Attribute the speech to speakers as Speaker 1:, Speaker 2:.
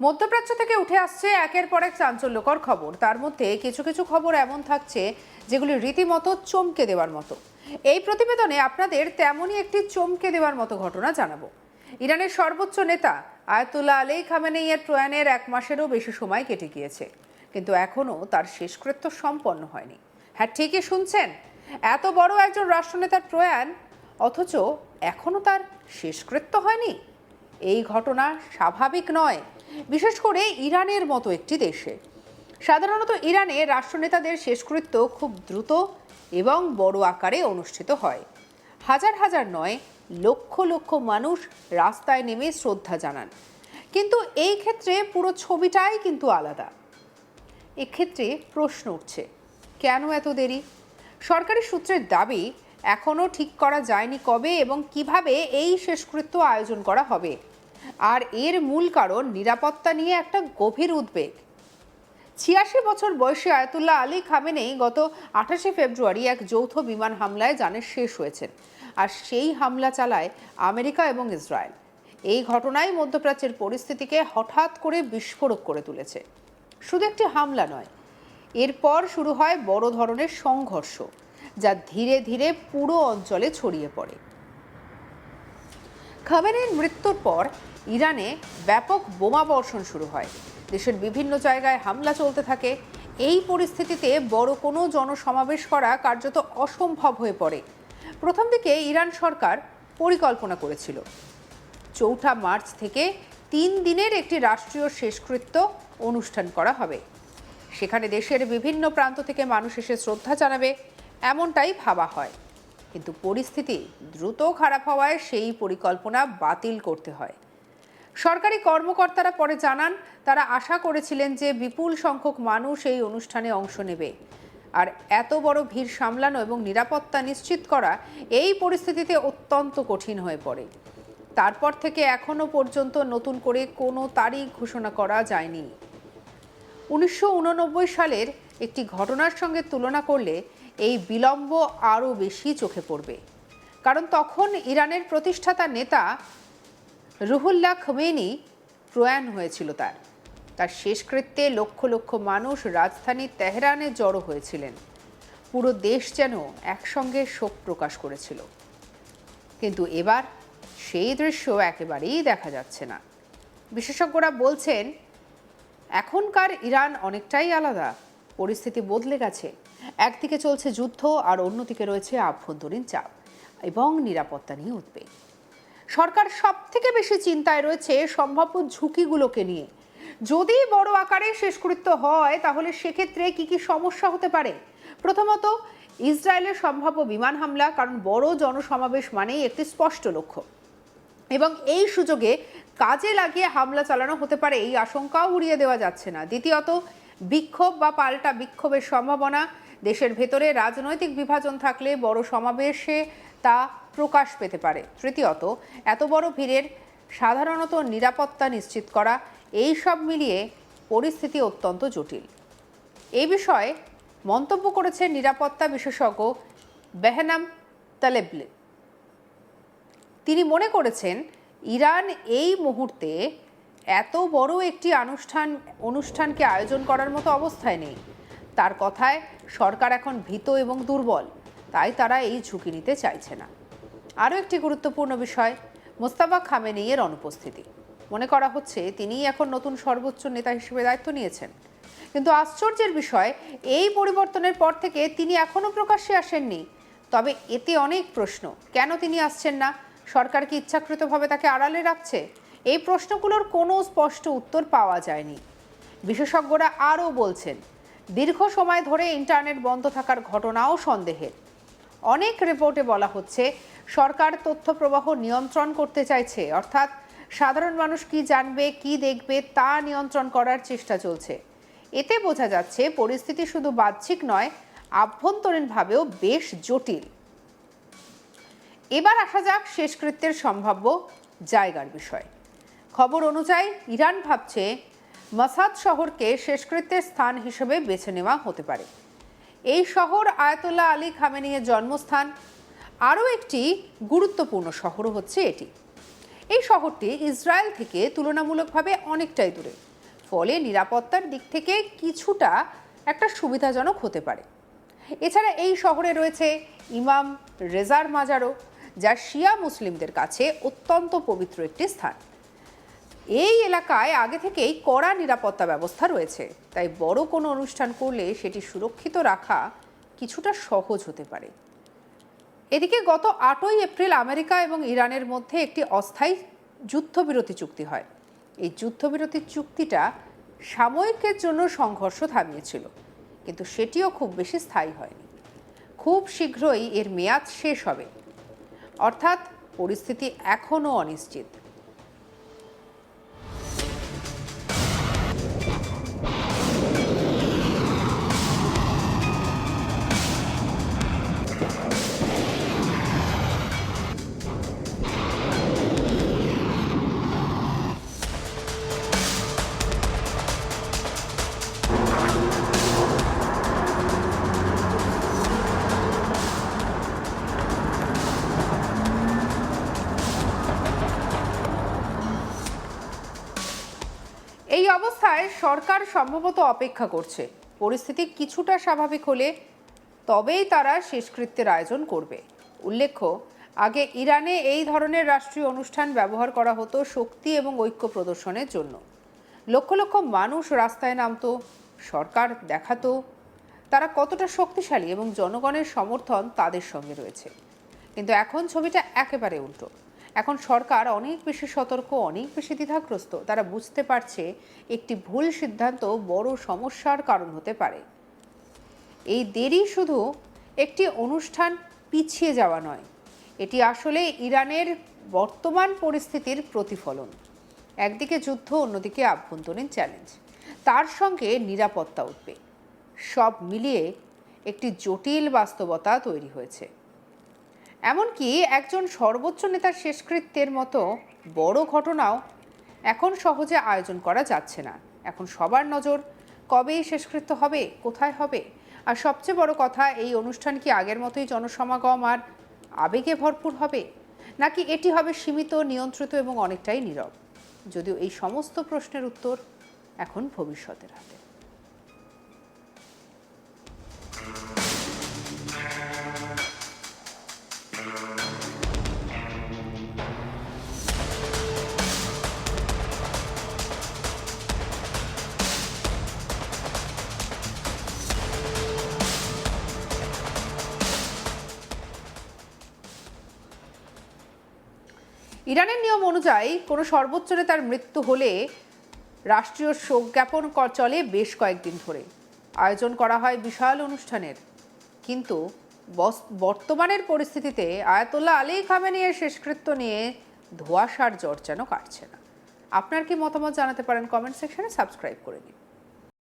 Speaker 1: মধ্যপ্রাচ্য থেকে উঠে আসছে একের পর এক চাঞ্চল্যকর খবর। তার মধ্যে কিছু কিছু খবর এমন থাকছে যেগুলি রীতিমতো চমকে দেওয়ার মতো। এই প্রতিবেদনে আপনাদের তেমনই একটি চমকে দেওয়ার মতো ঘটনা জানাবো। ইরানের সর্বোচ্চ নেতা আয়াতুল্লাহ আলী খামেনেইয়ের প্রয়াণের 1 মাসেরও বেশি সময় কেটে গিয়েছে, কিন্তু এখনও তার শেষকৃত্য সম্পন্ন হয়নি। হ্যাঁ, ঠিকই শুনছেন, এত বড় একজন রাষ্ট্রনেতার প্রয়াণ, অথচ এখনও তার শেষকৃত্য হয়নি। এই ঘটনা স্বাভাবিক নয়, বিশেষ করে ইরানের মতো একটি দেশে। সাধারণত ইরানে রাষ্ট্রনেতাদের শেষকৃত্য খুব দ্রুত এবং বড় আকারে অনুষ্ঠিত হয়। হাজার হাজার নয়, লক্ষ লক্ষ মানুষ রাস্তায় নেমে শ্রদ্ধা জানান। কিন্তু এই ক্ষেত্রে পুরো ছবিটাই কিন্তু আলাদা। এক্ষেত্রে প্রশ্ন উঠছে, কেন এত দেরি? সরকারি সূত্রের দাবি, এখনও ঠিক করা যায়নি কবে এবং কিভাবে এই শেষকৃত্য আয়োজন করা হবে। আর এর মূল কারণ নিরাপত্তা নিয়ে একটা গভীর উদ্বেগ। ৮৬ বছর বয়সী আয়াতুল্লাহ আলী খামেনেই গত ২৮ ফেব্রুয়ারি এক যৌথ বিমান হামলায় জানের শেষ হয়েছেন। আর সেই হামলা চালায় আমেরিকা এবং ইসরায়েল। এই ঘটনায় মধ্যপ্রাচ্যের পরিস্থিতিকে হঠাৎ করে বিস্ফোরক করে তুলেছে। শুধু একটি হামলা নয়, এরপর শুরু হয় বড় ধরনের সংঘর্ষ, যা ধীরে ধীরে পুরো অঞ্চলে ছড়িয়ে পড়ে। খামেনেইর মৃত্যুর পর ইরানে ব্যাপক বোমা বর্ষণ শুরু হয়। দেশের বিভিন্ন জায়গায় হামলা চলতে থাকে। এই পরিস্থিতিতে বড় কোনো জনসমাবেশ করা কার্যত অসম্ভব হয়ে পড়ে। প্রথম দিকে ইরান সরকার পরিকল্পনা করেছিল ৪ মার্চ থেকে ৩ দিনের একটি রাষ্ট্রীয় শেষকৃত্য অনুষ্ঠান করা হবে। সেখানে দেশের বিভিন্ন প্রান্ত থেকে মানুষ এসে শ্রদ্ধা জানাবে, এমনটাই ভাবা হয়। কিন্তু পরিস্থিতি দ্রুত খারাপ হওয়ায় সেই পরিকল্পনা বাতিল করতে হয়। সরকারি কর্মকর্তারা পরে জানান, তারা আশা করেছিলেন যে বিপুল সংখ্যক মানুষ এই অনুষ্ঠানে অংশ নেবে। আর এত বড় ভিড় সামলানো এবং নিরাপত্তা নিশ্চিত করা এই পরিস্থিতিতে অত্যন্ত কঠিন হয়ে পড়ে। তারপর থেকে এখনো পর্যন্ত নতুন করে কোনো তারিখ ঘোষণা করা যায়নি। ১৯৮৯ সালের একটি ঘটনার সঙ্গে তুলনা করলে এই বিলম্ব আরও বেশি চোখে পড়বে। কারণ তখন ইরানের প্রতিষ্ঠাতা নেতা রুহুল্লাহ খোমেনি প্রয়াণ হয়েছিল। তার শেষকৃত্যে লক্ষ লক্ষ মানুষ রাজধানী তেহরানে জড়ো হয়েছিলেন। পুরো দেশ যেন একসঙ্গে শোক প্রকাশ করেছিল। কিন্তু এবার সেই দৃশ্য একেবারেই দেখা যাচ্ছে না। বিশেষজ্ঞরা বলছেন, এখনকার ইরান অনেকটাই আলাদা। পরিস্থিতি বদলে গেছে। একদিকে চলছে যুদ্ধ, আর অন্যদিকে রয়েছে আভ্যন্তরীণ চাপ এবং নিরাপত্তা নিয়ে উদ্বেগ। সরকার সব থেকে বেশি চিন্তায় রয়েছে সম্ভাব্য ঝুঁকিগুলোকে নিয়ে। যদি বড় আকারে শেষকৃত্য হয়, তাহলে সেক্ষেত্রে কি কি সমস্যা হতে পারে? প্রথমত, ইসরায়েলের সম্ভাব্য বিমান হামলা, কারণ বড় জনসমাবেশ মানেই একটি স্পষ্ট লক্ষ্য এবং এই সুযোগে কাজে লাগিয়ে হামলা চালানো হতে পারে, এই আশঙ্কাও উড়িয়ে দেওয়া যাচ্ছে না। দ্বিতীয়ত, বিক্ষোভ বা পাল্টা বিক্ষোভের সম্ভাবনা। দেশের ভেতরে রাজনৈতিক বিভাজন থাকলে বড় সমাবেশে তা প্রকাশ পেতে পারে। তৃতীয়ত, এত বড় ভিড়ের সাধারণত নিরাপত্তা নিশ্চিত করা। এই সব মিলিয়ে পরিস্থিতি অত্যন্ত জটিল। এই বিষয়ে মন্তব্য করেছেন নিরাপত্তা বিশেষজ্ঞ বেহনাম তালেবলি। তিনি মনে করেছেন, ইরান এই মুহূর্তে এত বড় একটি অনুষ্ঠানকে আয়োজন করার মতো অবস্থায় নেই। তার কথায়, সরকার এখন ভীত এবং দুর্বল, তাই তারা এই ঝুঁকি নিতে চাইছে না। আরও একটি গুরুত্বপূর্ণ বিষয়, মোস্তাফা খামেনেইয়ের অনুপস্থিতি। মনে করা হচ্ছে তিনিই এখন নতুন সর্বোচ্চ নেতা হিসেবে দায়িত্ব নিয়েছেন। কিন্তু আশ্চর্যের বিষয়, এই পরিবর্তনের পর থেকে তিনি এখনও প্রকাশ্যে আসেননি। তবে এতে অনেক প্রশ্ন। কেন তিনি আসছেন না? সরকার কি ইচ্ছাকৃতভাবে তাকে আড়ালে রাখছে? এই প্রশ্নগুলোর কোনো স্পষ্ট উত্তর পাওয়া যায়নি। বিশেষজ্ঞরা আরও বলছেন, দীর্ঘ সময় ধরে ইন্টারনেট বন্ধ থাকার ঘটনাও সন্দেহের। অনেক রিপোর্টে বলা হচ্ছে, সরকার তথ্য প্রবাহ নিয়ন্ত্রণ করতে চাইছে, অর্থাৎ সাধারণ মানুষ কি জানবে, কি দেখবে তা নিয়ন্ত্রণ করার চেষ্টা চলছে। এতে বোঝা যাচ্ছে পরিস্থিতি শুধু বাহ্যিক নয়, আভ্যন্তরীণভাবেও বেশ জটিল। এবার আসা যাক শেষকৃত্যের সম্ভাব্য জায়গার বিষয়। খবর অনুযায়ী ইরান ভাবছে মাসাদ শহরকে শেষকৃত্যের স্থান হিসেবে বেছে নেওয়া হতে পারে। এই শহর আয়াতুল্লাহ আলী খামেনেইয়ের জন্মস্থান। আরও একটি গুরুত্বপূর্ণ শহরও হচ্ছে এটি। এই শহরটি ইসরায়েল থেকে তুলনামূলকভাবে অনেকটাই দূরে। ফলে নিরাপত্তার দিক থেকে কিছুটা একটা সুবিধাজনক হতে পারে। এছাড়া এই শহরে রয়েছে ইমাম রেজার মাজারও, যা শিয়া মুসলিমদের কাছে অত্যন্ত পবিত্র একটি স্থান। এই এলাকায় আগে থেকেই কড়া নিরাপত্তা ব্যবস্থা রয়েছে, তাই বড় কোনো অনুষ্ঠান করলে সেটি সুরক্ষিত রাখা কিছুটা সহজ হতে পারে। এদিকে গত 8ই এপ্রিল আমেরিকা এবং ইরানের মধ্যে একটি অস্থায়ী যুদ্ধবিরতি চুক্তি হয়। এই যুদ্ধবিরতি চুক্তিটা সাময়িকের জন্য সংঘর্ষ থামিয়েছিল, কিন্তু সেটিও খুব বেশি স্থায়ী হয়নি। খুব শীঘ্রই এর মেয়াদ শেষ হবে, অর্থাৎ পরিস্থিতি এখনও অনিশ্চিত। এই অবস্থায় সরকার সম্ভবত অপেক্ষা করছে পরিস্থিতি কিছুটা স্বাভাবিক হলে তবেই তারা শেষকৃত্যের আয়োজন করবে। উল্লেখ্য, আগে ইরানে এই ধরনের রাষ্ট্রীয় অনুষ্ঠান ব্যবহার করা হতো শক্তি এবং ঐক্য প্রদর্শনের জন্য। লক্ষ লক্ষ মানুষ রাস্তায় নামতো, সরকার দেখাতো তারা কতটা শক্তিশালী এবং জনগণের সমর্থন তাদের সঙ্গে রয়েছে। কিন্তু এখন ছবিটা একেবারে উল্টো। এখন সরকার অনেক বেশি সতর্ক, অনেক বেশি দ্বিধাগ্রস্ত। তারা বুঝতে পারছে একটি ভুল সিদ্ধান্ত বড় সমস্যার কারণ হতে পারে। এই দেরি শুধু একটি অনুষ্ঠান পিছিয়ে যাওয়া নয়, এটি আসলে ইরানের বর্তমান পরিস্থিতির প্রতিফলন। একদিকে যুদ্ধ, অন্যদিকে আভ্যন্তরীণ চ্যালেঞ্জ, তার সঙ্গে নিরাপত্তা উঠবে। সব মিলিয়ে একটি জটিল বাস্তবতা তৈরি হয়েছে। এমনকি একজন সর্বোচ্চ নেতার শেষকৃত্যের মতো বড় ঘটনাও এখন সহজে আয়োজন করা যাচ্ছে না। এখন সবার নজর কবে এই শেষকৃত্য হবে, কোথায় হবে, আর সবচেয়ে বড় কথা, এই অনুষ্ঠান কি আগের মতোই জনসমাগম আর আবেগে ভরপুর হবে, নাকি এটি হবে সীমিত, নিয়ন্ত্রিত এবং অনেকটাই নীরব। যদিও এই সমস্ত প্রশ্নের উত্তর এখন ভবিষ্যতের হাতে। ইরানের নিয়ম অনুযায়ী কোনো সর্বোচ্চ নেতার মৃত্যু হলে রাষ্ট্রীয় শোক জ্ঞাপন চলে বেশ কয়েকদিন ধরে। আয়োজন করা হয় বিশাল অনুষ্ঠানের। কিন্তু বর্তমানের পরিস্থিতিতে আয়াতুল্লাহ আলী খামেনির শেষকৃত্য নিয়ে ধোঁয়াশার জ্বর যেন কাটছে না। আপনার কি মতামত জানাতে পারেন কমেন্ট সেকশনে, সাবস্ক্রাইব করে দিন।